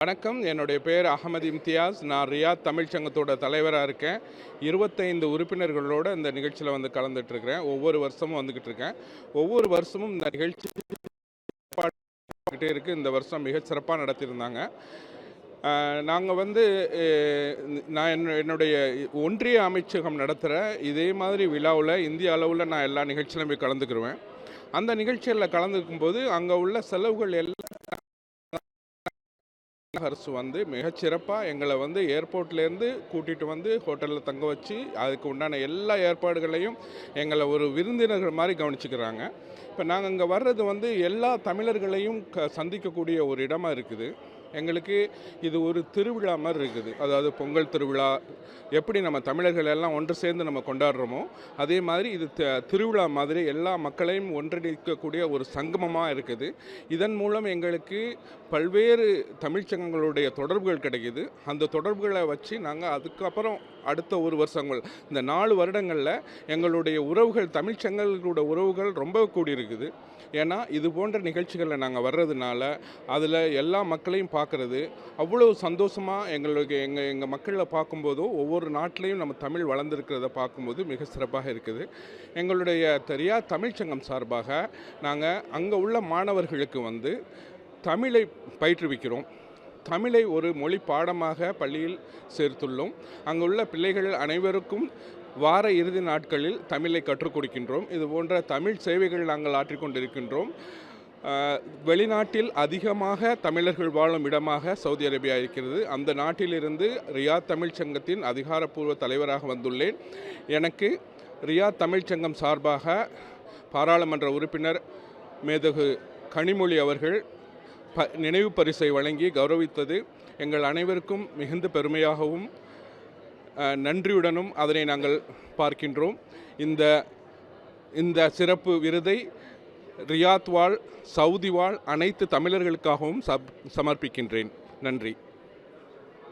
வணக்கம். என்னுடைய பேர் அகமது இம்தியாஸ். நான் ரியாத் தமிழ் சங்கத்தோட தலைவராக இருக்கேன். 25 உறுப்பினர்களோட இந்த நிகழ்ச்சியில் வந்து கலந்துட்டுருக்கிறேன். ஒவ்வொரு வருஷமும் வந்துக்கிட்டு இருக்கேன். ஒவ்வொரு வருஷமும் இந்த நிகழ்ச்சி இருக்குது. இந்த வருஷம் மிக சிறப்பாக நடத்தியிருந்தாங்க. நாங்கள் வந்து நான் என்னுடைய ஒன்றிய அமைச்சகம் நடத்துகிற இதே மாதிரி விழாவில் இந்திய அளவில் நான் எல்லா நிகழ்ச்சியிலும் போய் கலந்துக்கிடுவேன். அந்த நிகழ்ச்சிகளில் கலந்துக்கும்போது அங்கே உள்ள செலவுகள் எல்லாம் அரசு வந்து மிகச்சிறப்பாக எங்களை வந்து ஏர்போர்ட்லேருந்து கூட்டிகிட்டு வந்து ஹோட்டலில் தங்க வச்சு அதுக்கு உண்டான எல்லா ஏற்பாடுகளையும் எங்களை ஒரு விருந்தினர்கள் மாதிரி கவனிச்சுக்கிறாங்க. இப்போ நாங்கள் இங்கே வர்றது வந்து எல்லா தமிழர்களையும் சந்திக்கக்கூடிய ஒரு இடமா இருக்குது. எங்களுக்கு இது ஒரு திருவிழா மாதிரி இருக்குது. அதாவது பொங்கல் திருவிழா எப்படி நம்ம தமிழர்கள் எல்லாம் ஒன்று சேர்ந்து நம்ம கொண்டாடுறோமோ அதே மாதிரி இது திருவிழா மாதிரி எல்லா மக்களையும் ஒன்றிணைக்கக்கூடிய ஒரு சங்கமமாக இருக்குது. இதன் மூலம் எங்களுக்கு பல்வேறு தமிழ்ச்சங்கங்களுடைய தொடர்புகள் கிடைக்கிது. அந்த தொடர்புகளை வச்சு நாங்கள் அதுக்கப்புறம் அடுத்த ஒரு வருஷங்கள் இந்த 4 வருடங்களில் எங்களுடைய உறவுகள் தமிழ்ச்சங்கங்களோட உறவுகள் ரொம்ப கூடியிருக்குது. ஏன்னா இது போன்ற நிகழ்ச்சிகளில் நாங்கள் வர்றதுனால அதில் எல்லா மக்களையும் பார்க்குறது அவ்வளோ சந்தோஷமாக எங்கள் மக்களில் பார்க்கும்போதோ ஒவ்வொரு நாட்டிலையும் நம்ம தமிழ் வளர்ந்துருக்கிறத பார்க்கும்போது மிக சிறப்பாக இருக்குது. எங்களுடைய ரியாத் தமிழ்ச்சங்கம் சார்பாக நாங்கள் அங்கே உள்ள மாணவர்களுக்கு வந்து தமிழை பயிற்றுவிக்கிறோம். தமிழை ஒரு மொழி பாடமாக பள்ளியில் சேர்த்துள்ளோம். அங்குள்ள பிள்ளைகள் அனைவருக்கும் வார இறுதி நாட்களில் தமிழை கற்றுக் கொடுக்கின்றோம். இது போன்ற தமிழ் சேவைகள் நாங்கள் ஆற்றிக்கொண்டிருக்கின்றோம். வெளிநாட்டில் அதிகமாக தமிழர்கள் வாழும் இடமாக சவுதி அரேபியா இருக்கிறது. அந்த நாட்டிலிருந்து ரியாத் தமிழ் சங்கத்தின் அதிகாரப்பூர்வ தலைவராக வந்துள்ளேன். எனக்கு ரியாத் தமிழ் சங்கம் சார்பாக பாராளுமன்ற உறுப்பினர் மேதகு கனிமொழி அவர்கள் நினைவு பரிசை வழங்கி கௌரவித்தது எங்கள் அனைவருக்கும் மிகுந்த பெருமையாகவும் நன்றியுடனும் அதனை நாங்கள் பார்க்கின்றோம். இந்த சிறப்பு விருதை ரியாத் வாழ் சவுதி வாழ் அனைத்து தமிழர்களுக்காகவும் சமர்ப்பிக்கின்றேன். நன்றி.